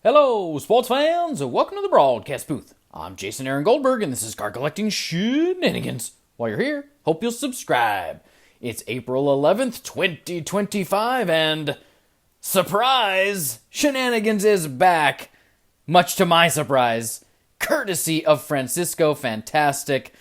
Hello, sports fans, and welcome to the broadcast booth. I'm Jason Aaron Goldberg, and this is Card Collecting Shenanigans. While you're here, hope you'll subscribe. It's April 11th, 2025, and surprise! Shenanigans is back, much to my surprise, courtesy of Francisco Fantastic.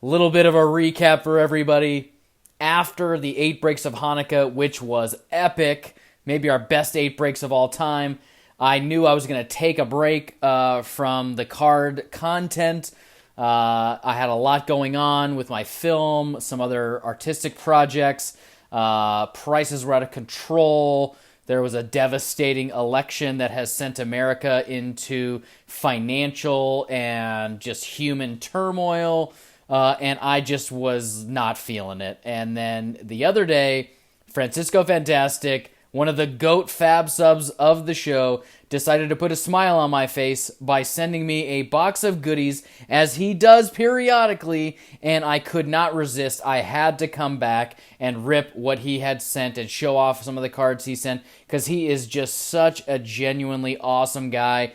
Little bit of a recap for everybody. After the 8 breaks of Hanukkah, which was epic, maybe our best 8 breaks of all time, I knew I was going to take a break from the card content. I had a lot going on with my film, some other artistic projects. Prices were out of control. There was a devastating election that has sent America into financial and just human turmoil. And I just was not feeling it. And then the other day, Francisco Fantastic, one of the GOAT fab subs of the show, decided to put a smile on my face by sending me a box of goodies, as he does periodically, and I could not resist. I had to come back and rip what he had sent and show off some of the cards he sent, because he is just such a genuinely awesome guy.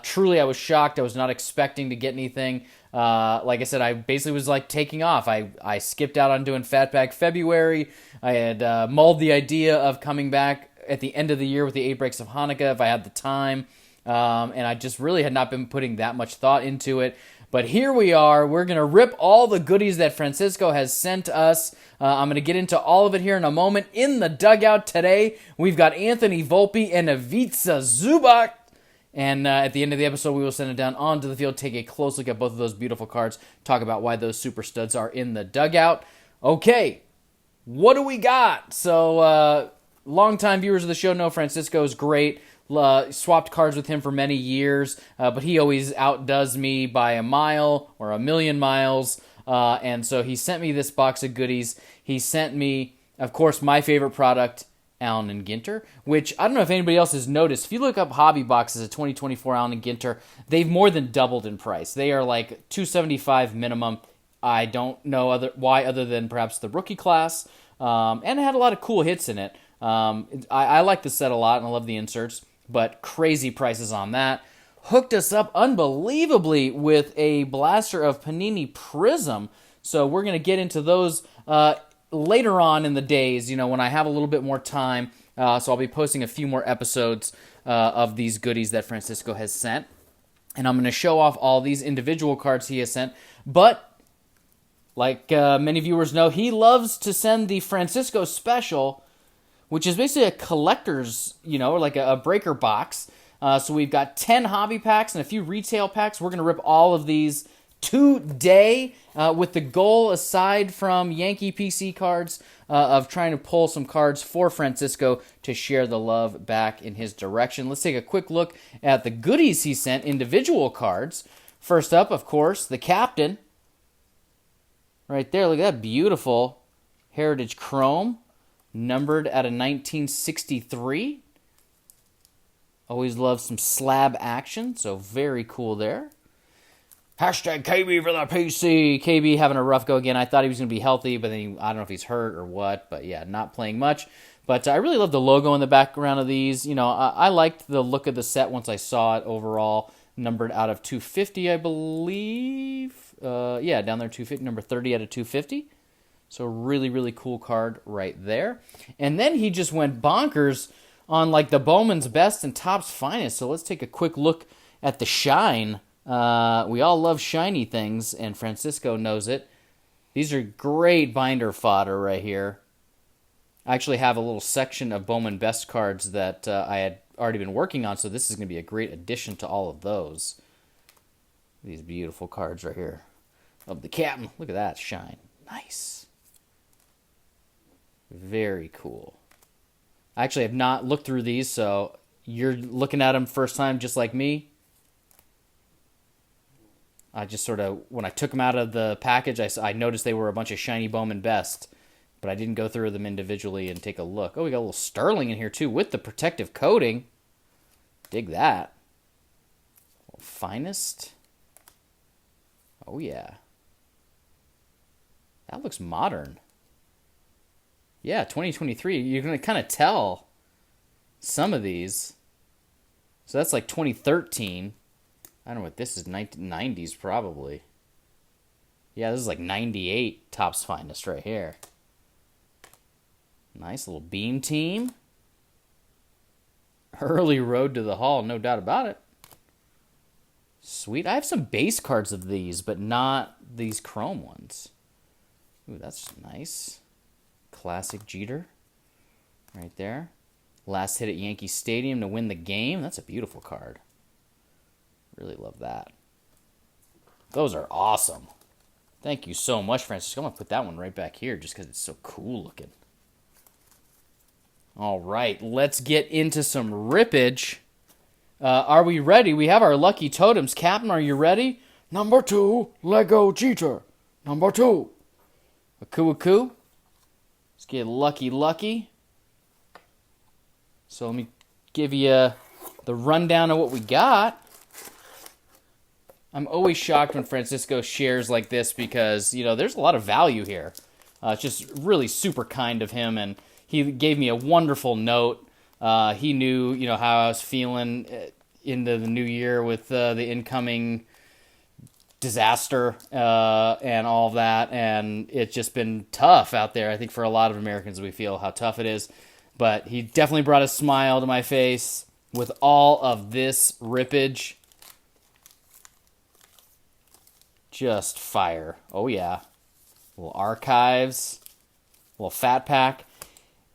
Truly, I was shocked. I was not expecting to get anything. Like I said, I basically was like taking off. I skipped out on doing Fatback February. I had mulled the idea of coming back at the end of the year with the 8 breaks of Hanukkah if I had the time. And I just really had not been putting that much thought into it. But here we are. We're going to rip all the goodies that Francisco has sent us. I'm going to get into all of it here in a moment. In the dugout today, we've got Anthony Volpe and Ivica Zubac. And at the end of the episode, we will send it down onto the field, take a close look at both of those beautiful cards, talk about why those super studs are in the dugout. Okay, what do we got? So, longtime viewers of the show know Francisco is great. Swapped cards with him for many years, but he always outdoes me by a mile or a million miles. And so he sent me this box of goodies. He sent me, of course, my favorite product, Allen and Ginter, which I don't know if anybody else has noticed. If you look up hobby boxes of 2024 Allen and Ginter, they've more than doubled in price. They are like $275 minimum. I don't know why other than perhaps the rookie class, and it had a lot of cool hits in it. I like the set a lot, and I love the inserts, but crazy prices on that. Hooked us up unbelievably with a blaster of Panini Prism, so we're going to get into those later on in the days, when I have a little bit more time. So I'll be posting a few more episodes of these goodies that Francisco has sent. And I'm going to show off all these individual cards he has sent. But, like many viewers know, he loves to send the Francisco Special, which is basically a collector's, like a breaker box. So we've got 10 hobby packs and a few retail packs. We're going to rip all of these today, with the goal, aside from Yankee PC cards, of trying to pull some cards for Francisco to share the love back in his direction. Let's take a quick look at the goodies he sent, individual cards. First up, of course, the captain. Right there, look at that beautiful Heritage Chrome, numbered at a 1963. Always love some slab action, so very cool there. Hashtag KB for the PC. KB having a rough go again. I thought he was going to be healthy, but then I don't know if he's hurt or what. But yeah, not playing much. But I really love the logo in the background of these. I liked the look of the set once I saw it overall. Numbered out of 250, I believe. Down there 250, number 30 out of 250. So really, really cool card right there. And then he just went bonkers on like the Bowman's Best and Topps Finest. So let's take a quick look at the shine. We all love shiny things, and Francisco knows it. These are great binder fodder right here. I actually have a little section of Bowman Best cards that I had already been working on, so this is going to be a great addition to all of those. These beautiful cards right here. Of the captain. Look at that shine. Nice. Very cool. I actually have not looked through these, so you're looking at them first time just like me. I just sort of, when I took them out of the package, I noticed they were a bunch of shiny Bowman Best, but I didn't go through them individually and take a look. Oh, we got a little Sterling in here, too, with the protective coating. Dig that. Finest. Oh, yeah. That looks modern. Yeah, 2023. You're going to kind of tell some of these. So that's like 2013. I don't know what this is, 1990s probably. Yeah, this is like 98 Topps Finest right here. Nice little beam team. Early road to the Hall, no doubt about it. Sweet. I have some base cards of these, but not these chrome ones. Ooh, that's nice. Classic Jeter. Right there. Last hit at Yankee Stadium to win the game. That's a beautiful card. Really love that. Those are awesome. Thank you so much, Francis. I'm going to put that one right back here just because it's so cool looking. All right, let's get into some rippage. Are we ready? We have our lucky totems. Captain, are you ready? Number 2, Lego Jeter. Number 2. Aku. Let's get lucky. So let me give you the rundown of what we got. I'm always shocked when Francisco shares like this because, you know, there's a lot of value here. It's just really super kind of him, and he gave me a wonderful note. He knew, you know, how I was feeling into the new year with the incoming disaster and all of that, and it's just been tough out there. I think for a lot of Americans, we feel how tough it is. But he definitely brought a smile to my face with all of this rippage. Just fire. Oh, yeah. Little archives. Little fat pack.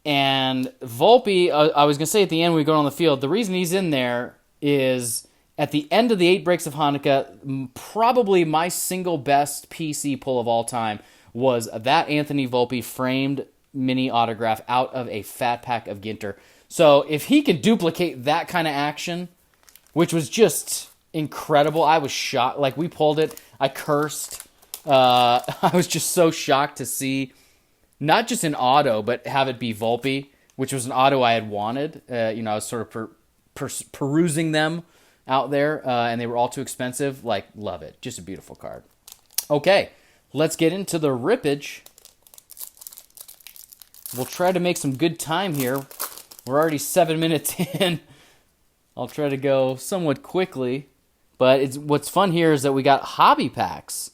And Volpe, I was going to say at the end when we go on the field, the reason he's in there is at the end of the 8 Breaks of Hanukkah, probably my single best PC pull of all time was that Anthony Volpe framed mini autograph out of a fat pack of Ginter. So if he can duplicate that kind of action, which was just incredible, I was shocked. Like, we pulled it, I cursed. I was just so shocked to see not just an auto, but have it be Volpe, which was an auto I had wanted. You know, I was sort of perusing them out there, and they were all too expensive. Like, love it. Just a beautiful card. Okay, let's get into the rippage. We'll try to make some good time here. We're already 7 minutes in. I'll try to go somewhat quickly. But what's fun here is that we got hobby packs.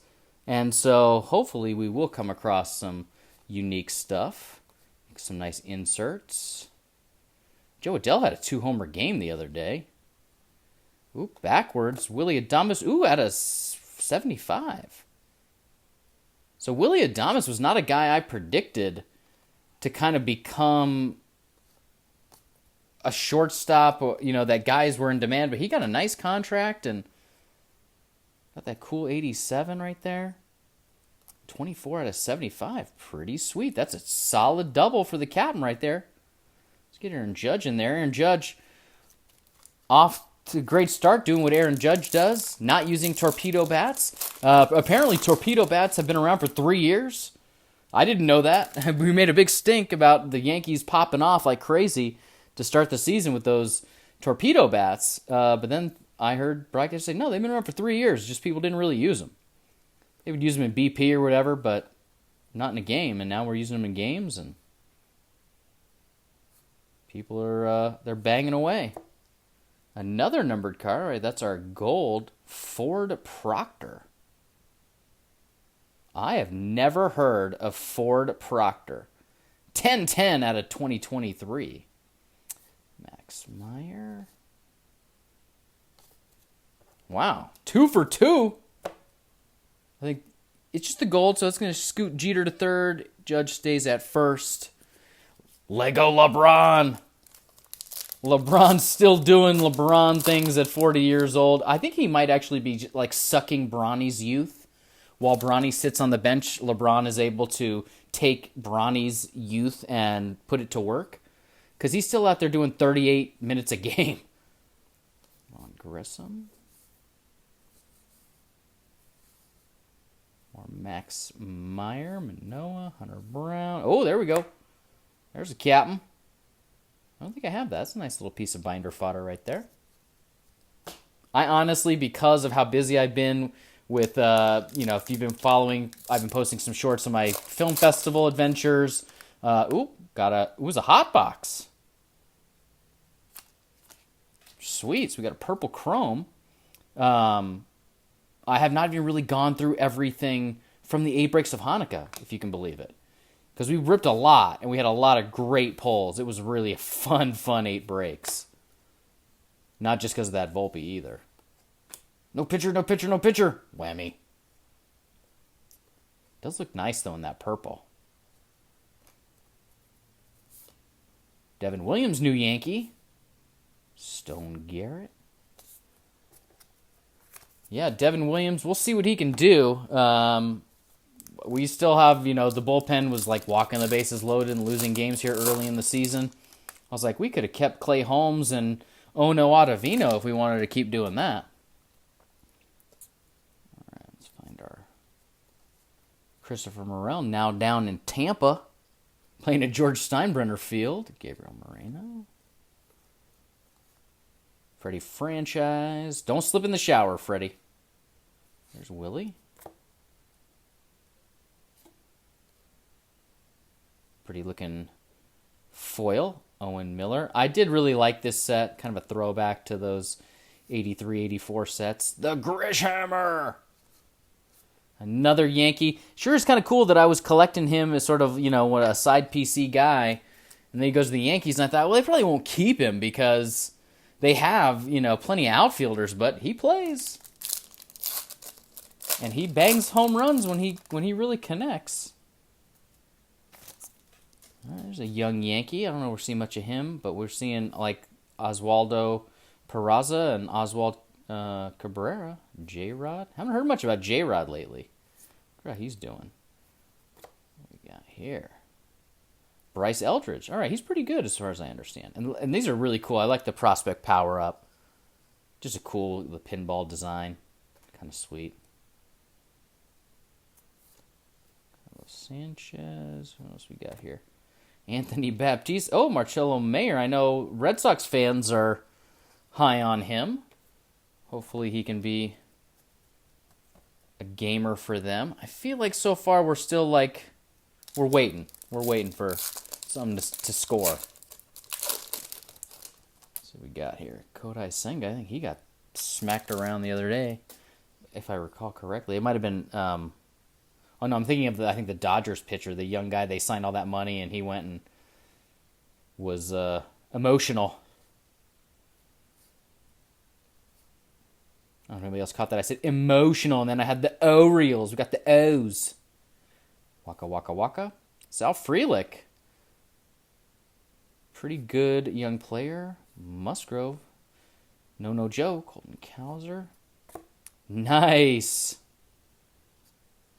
And so hopefully we will come across some unique stuff. Some nice inserts. Joe Adell had a 2-homer game the other day. Ooh, backwards. Willie Adames. Ooh, at a 75. So Willie Adames was not a guy I predicted to kind of become a shortstop, or, you know, that guys were in demand, but he got a nice contract and got that cool 87 right there. 24 out of 75. Pretty sweet. That's a solid double for the captain right there. Let's get Aaron Judge in there. Aaron Judge off to a great start doing what Aaron Judge does, not using torpedo bats. Apparently torpedo bats have been around for 3 years. I didn't know that. We made a big stink about the Yankees popping off like crazy to start the season with those torpedo bats. But then I heard broadcasters say, no, they've been around for 3 years. Just people didn't really use them. They would use them in BP or whatever, but not in a game. And now we're using them in games, and people are they're banging away. Another numbered card. All right, that's our gold Ford Proctor. I have never heard of Ford Proctor. 10/10 out of 2023. Max Meyer. Wow. 2 for 2. I think it's just the gold, so it's going to scoot Jeter to third. Judge stays at first. Lego LeBron. LeBron's still doing LeBron things at 40 years old. I think he might actually be like sucking Bronny's youth. While Bronny sits on the bench, LeBron is able to take Bronny's youth and put it to work. Because he's still out there doing 38 minutes a game. On Grissom. Or Max Meyer, Manoah, Hunter Brown. Oh, there we go. There's a captain. I don't think I have that. That's a nice little piece of binder fodder right there. I honestly, because of how busy I've been with, you know, if you've been following, I've been posting some shorts of my film festival adventures. It was a hot box. Sweet. So we got a purple chrome. I have not even really gone through everything from the 8 breaks of Hanukkah, if you can believe it. Because we ripped a lot, and we had a lot of great pulls. It was really a fun 8 breaks. Not just because of that Volpe either. No pitcher, no pitcher, no pitcher. Whammy. Does look nice, though, in that purple. Devin Williams, new Yankee. Stone Garrett. Yeah, Devin Williams, we'll see what he can do. We still have, the bullpen was like walking the bases loaded and losing games here early in the season. I was like, we could have kept Clay Holmes and Ono Ottavino if we wanted to keep doing that. All right, let's find our Christopher Morel, now down in Tampa, playing at George Steinbrenner Field. Gabriel Moreno. Freddie Franchise. Don't slip in the shower, Freddie. There's Willie. Pretty looking foil. Owen Miller. I did really like this set. Kind of a throwback to those 83, 84 sets. The Grishhammer. Another Yankee. Sure is kind of cool that I was collecting him as sort of, a side PC guy. And then he goes to the Yankees, and I thought, well, they probably won't keep him because they have, plenty of outfielders, but he plays. And he bangs home runs when he really connects. There's a young Yankee. I don't know if we're seeing much of him, but we're seeing like Oswaldo Peraza and Oswald Cabrera. J-Rod. Haven't heard much about J-Rod lately. What he's doing. What we got here? Bryce Eldridge. All right, he's pretty good as far as I understand. And these are really cool. I like the prospect power up. Just the pinball design. Kind of sweet. Carlos Sanchez. What else we got here? Anthony Baptiste. Oh, Marcelo Mayer. I know Red Sox fans are high on him. Hopefully he can be a gamer for them. I feel like so far we're still like, we're waiting. We're waiting for something to score. So we got here. Kodai Senga. I think he got smacked around the other day, if I recall correctly. It might have been... Oh, no, I'm thinking of, I think, the Dodgers pitcher, the young guy. They signed all that money, and he went and was emotional. I don't know if anybody else caught that. I said emotional, and then I had the Orioles. We got the O's. Waka Waka Waka. Sal Frelick. Pretty good young player. Musgrove. No Joe. Colton Cowser. Nice.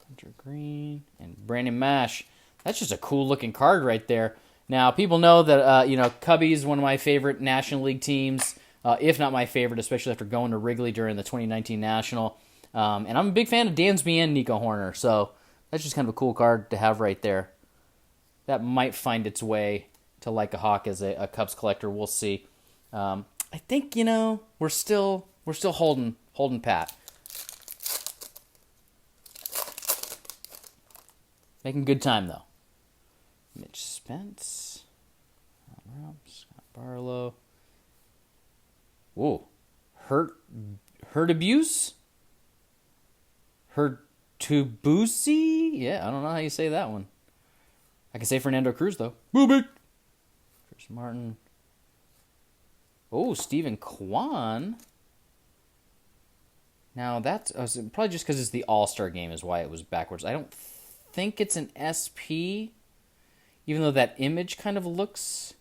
Hunter Green and Brandon Mash. That's just a cool looking card right there. Now, people know that Cubbies is one of my favorite National League teams, if not my favorite, especially after going to Wrigley during the 2019 National. And I'm a big fan of Dansby and Nico Horner, so that's just kind of a cool card to have right there. That might find its way to Like a Hawk as a Cubs collector. We'll see. I think we're still holding pat. Making good time, though. Mitch Spence. Scott Barlow. Whoa. Hurt abuse? Hurtubusi? Yeah, I don't know how you say that one. I can say Fernando Cruz, though. Boobic. Chris Martin. Oh, Stephen Kwan. Now, that's probably just because it's the All-Star game is why it was backwards. I don't think it's an SP, even though that image kind of looks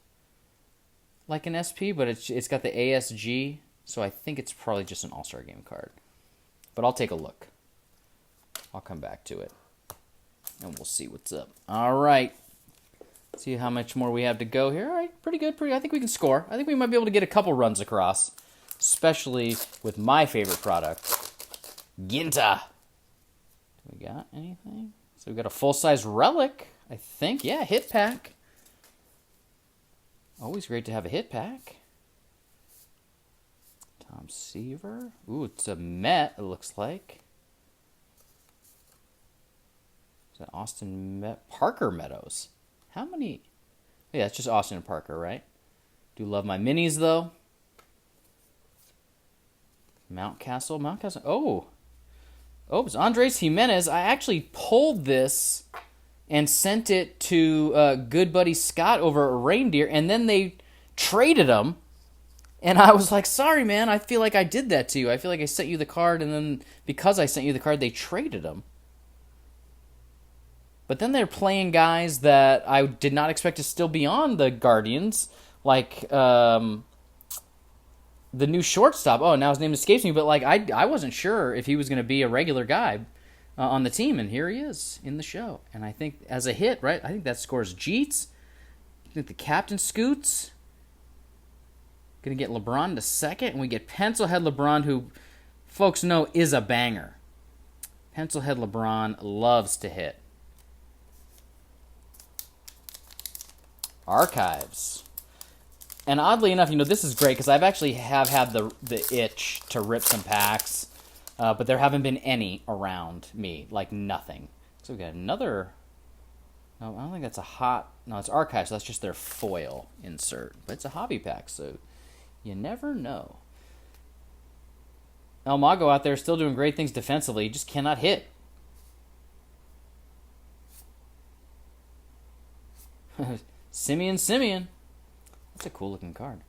like an SP, but it's got the ASG, so I think it's probably just an All-Star game card. But I'll take a look. I'll come back to it, and we'll see what's up. All right. See how much more we have to go here. All right, pretty good. I think we can score. I think we might be able to get a couple runs across, especially with my favorite product, Ginta. Do we got anything? So we got a full-size relic, I think. Yeah, hit pack. Always great to have a hit pack. Tom Seaver. Ooh, it's a Met, it looks like. Is that Austin Met? Parker Meadows. How many? Yeah, it's just Austin and Parker, right? Do love my minis, though. Mountcastle. Oh. Oh, it's Andres Jimenez. I actually pulled this and sent it to good buddy Scott over at Reindeer, and then they traded him. And I was like, sorry, man, I feel like I did that to you. I feel like I sent you the card, and then because I sent you the card, they traded him. But then they're playing guys that I did not expect to still be on the Guardians, like the new shortstop. Oh, now his name escapes me, but like I wasn't sure if he was going to be a regular guy on the team, and here he is in the show. And I think as a hit, right, I think that scores Jeets. I think the captain scoots. Going to get LeBron to second, and we get Pencilhead LeBron, who folks know is a banger. Pencilhead LeBron loves to hit. Archives. And oddly enough, this is great because I've actually have had the itch to rip some packs, but there haven't been any around me, like nothing. So we got another. No, I don't think that's a hot. No, it's Archives. So that's just their foil insert, but it's a hobby pack, so you never know. El Mago out there still doing great things defensively. He just cannot hit. Simeon. That's a cool looking card.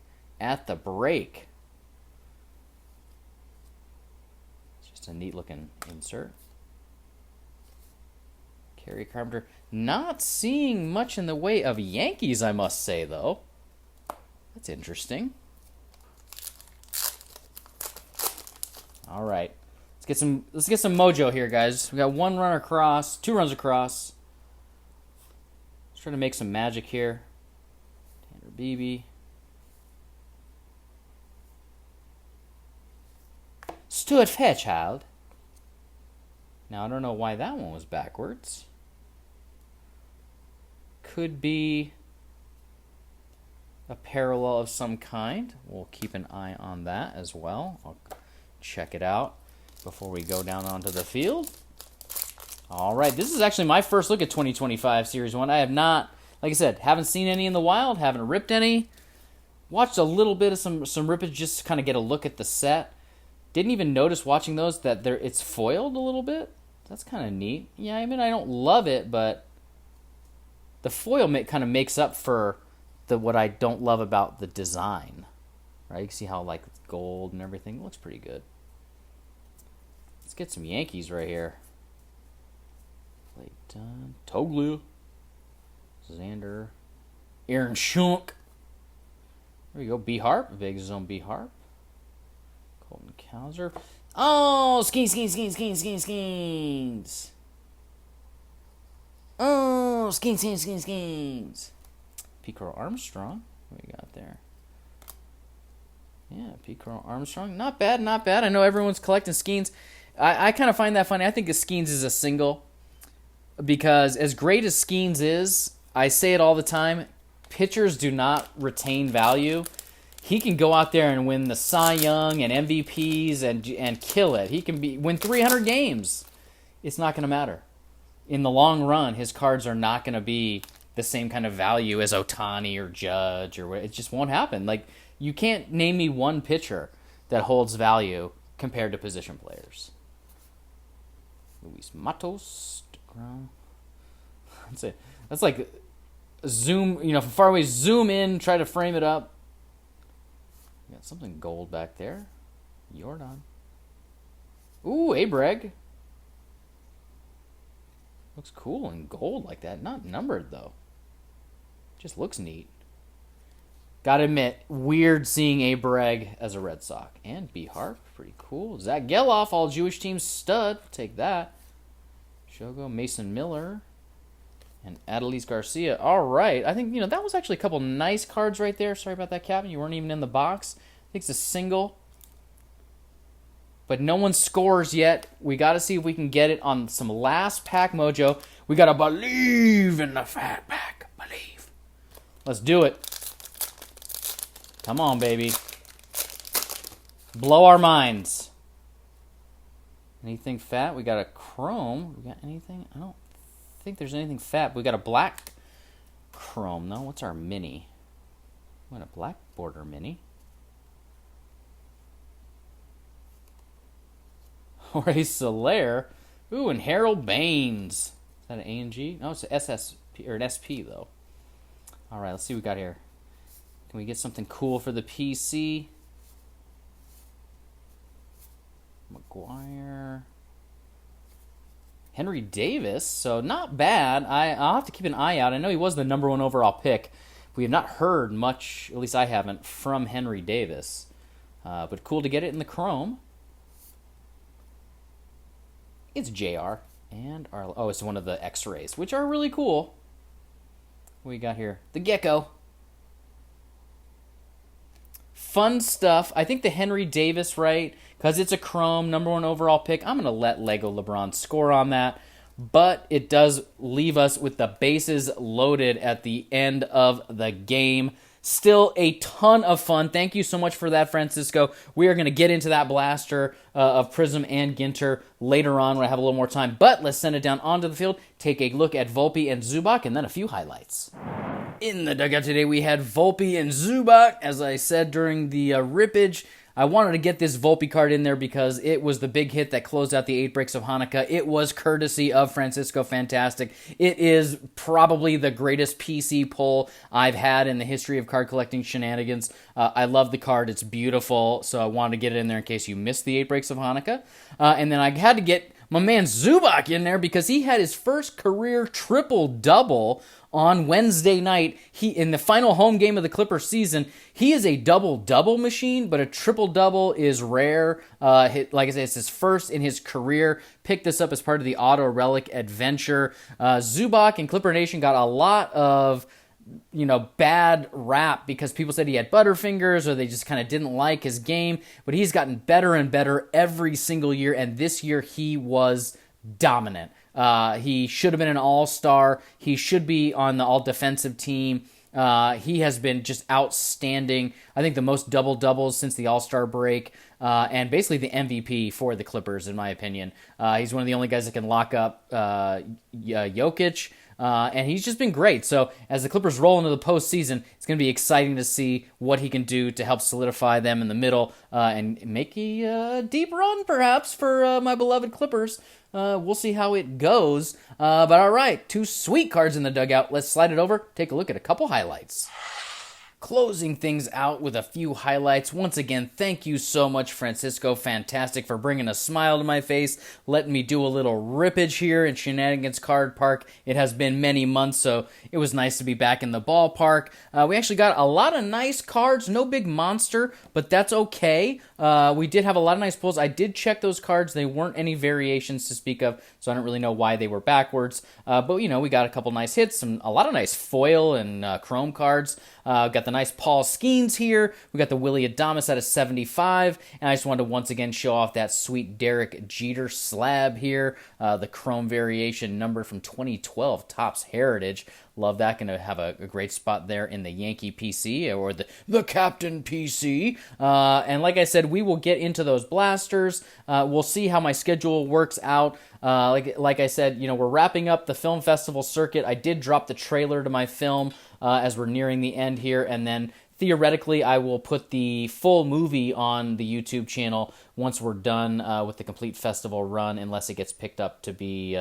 At the break. It's just a neat looking insert. Kerry Carpenter. Not seeing much in the way of Yankees, I must say, though. That's interesting. All right. Let's get some mojo here, guys. We got one run across, 2 runs across. Let's try to make some magic here. Tanner Beebe. Stuart Fairchild. Now, I don't know why that one was backwards. Could be a parallel of some kind. We'll keep an eye on that as well. I'll check it out before we go down onto the field. All right, this is actually my first look at 2025 Series 1. I have not, like I said, haven't seen any in the wild, haven't ripped any. Watched a little bit of some rippage just to kind of get a look at the set. Didn't even notice watching those that it's foiled a little bit. That's kind of neat. Yeah, I mean, I don't love it, but the foil kind of makes up for what I don't love about the design. Right? You can see how like it's gold and everything. It looks pretty good. Let's get some Yankees right here. Clayton, Toglia, Xander, Aaron Schunk. There we go. B Harp, Vegas Zone B Harp. Colton Cowser. Oh, Skeens. Oh, Skeens. Picaro Armstrong. What we got there? Yeah, Picaro Armstrong. Not bad. I know everyone's collecting Skeens. I kind of find that funny. I think Skeens is a single because as great as Skeens is, I say it all the time, pitchers do not retain value. He can go out there and win the Cy Young and MVPs and kill it. He can win 300 games. It's not going to matter. In the long run, his cards are not going to be the same kind of value as Ohtani or Judge or it just won't happen. Like you can't name me one pitcher that holds value compared to position players. Luis Matos, DeGrom. That's like zoom, from far away, zoom in, try to frame it up. Got something gold back there. Jordan. Ooh, Abreg. Looks cool in gold like that. Not numbered, though. Just looks neat. Gotta admit, weird seeing Abreg as a Red Sox. And B Harp, pretty cool. Zach Geloff, all Jewish team stud. Take that. Shogo, Mason Miller, and Adelise Garcia. All right. I think, that was actually a couple nice cards right there. Sorry about that, Captain. You weren't even in the box. I think it's a single. But no one scores yet. We got to see if we can get it on some last pack mojo. We got to believe in the fat pack. Believe. Let's do it. Come on, baby. Blow our minds. Anything fat? We got a chrome. We got anything? I don't think there's anything fat. We got a black chrome. No, what's our mini? We got a black border mini. Jorge Soler. Ooh, and Harold Baines. Is that an A&G? No, it's an SSP, or an SP, though. All right, let's see what we got here. Can we get something cool for the PC? McGuire. Henry Davis, so not bad. I'll have to keep an eye out. I know he was the number 1 overall pick. We have not heard much, at least I haven't, from Henry Davis. But cool to get it in the chrome. It's JR. And it's one of the X-rays, which are really cool. What we got here? The Gecko. Fun stuff. I think the Henry Davis, right, because it's a chrome, number 1 overall pick, I'm going to let Lego LeBron score on that. But it does leave us with the bases loaded at the end of the game. Still a ton of fun. Thank you so much for that, Francisco. We are going to get into that blaster of Prism and Ginter later on when I have a little more time. But let's send it down onto the field, take a look at Volpe and Zubac, and then a few highlights. In the dugout today, we had Volpe and Zubac. As I said during the rippage, I wanted to get this Volpe card in there because it was the big hit that closed out the 8 breaks of Hanukkah. It was courtesy of Francisco Fantastic. It is probably the greatest PC pull I've had in the history of card collecting shenanigans. I love the card. It's beautiful, so I wanted to get it in there in case you missed the 8 breaks of Hanukkah. And then I had to get my man Zubac in there because he had his first career triple-double on Wednesday night. In the final home game of the Clippers season, he is a double-double machine, but a triple-double is rare. Like I said, it's his first in his career. Picked this up as part of the Auto Relic Adventure. Zubac and Clipper Nation got a lot of bad rap because people said he had butterfingers or they just kind of didn't like his game, but he's gotten better and better every single year, and this year he was dominant. He should have been an all-star. He should be on the all-defensive team. He has been just outstanding. I think the most double-doubles since the all-star break, and basically the MVP for the Clippers, in my opinion. He's one of the only guys that can lock up Jokic. And he's just been great. So as the Clippers roll into the postseason, it's going to be exciting to see what he can do to help solidify them in the middle and make a deep run, perhaps, for my beloved Clippers. We'll see how it goes. But all right, 2 sweet cards in the dugout. Let's slide it over, take a look at a couple highlights. Closing things out with a few highlights. Once again, thank you so much, Francisco Fantastic, for bringing a smile to my face, letting me do a little rippage here in Shenanigans Card Park. It has been many months, so it was nice to be back in the ballpark. We actually got a lot of nice cards, no big monster, but that's okay. We did have a lot of nice pulls. I did check those cards. They weren't any variations to speak of, so I don't really know why they were backwards. But, we got a couple nice hits, a lot of nice foil and chrome cards. Got the nice Paul Skeens here. We got the Willie Adames out of 75. And I just wanted to once again show off that sweet Derek Jeter slab here. The chrome variation number from 2012 Topps Heritage. Love that. Going to have a great spot there in the Yankee PC or the Captain PC. And like I said, we will get into those blasters. We'll see how my schedule works out. Like I said, we're wrapping up the film festival circuit. I did drop the trailer to my film as we're nearing the end here, and then theoretically I will put the full movie on the YouTube channel once we're done with the complete festival run, unless it gets picked up to be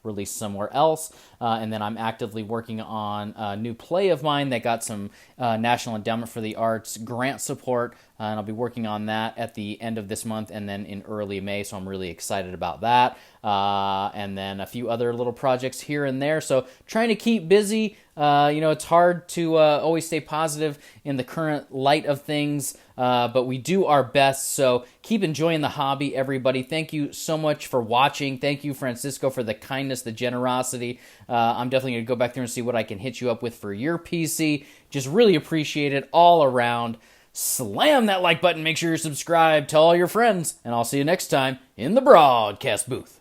released somewhere else. And then I'm actively working on a new play of mine that got some National Endowment for the Arts grant support, and I'll be working on that at the end of this month and then in early May, so I'm really excited about that. And then a few other little projects here and there, so trying to keep busy. It's hard to always stay positive in the current light of things, but we do our best, so keep enjoying the hobby, everybody. Thank you so much for watching. Thank you, Francisco, for the kindness, the generosity. I'm definitely going to go back there and see what I can hit you up with for your PC. Just really appreciate it all around. Slam that like button, make sure you're subscribed, tell all your friends, and I'll see you next time in the broadcast booth.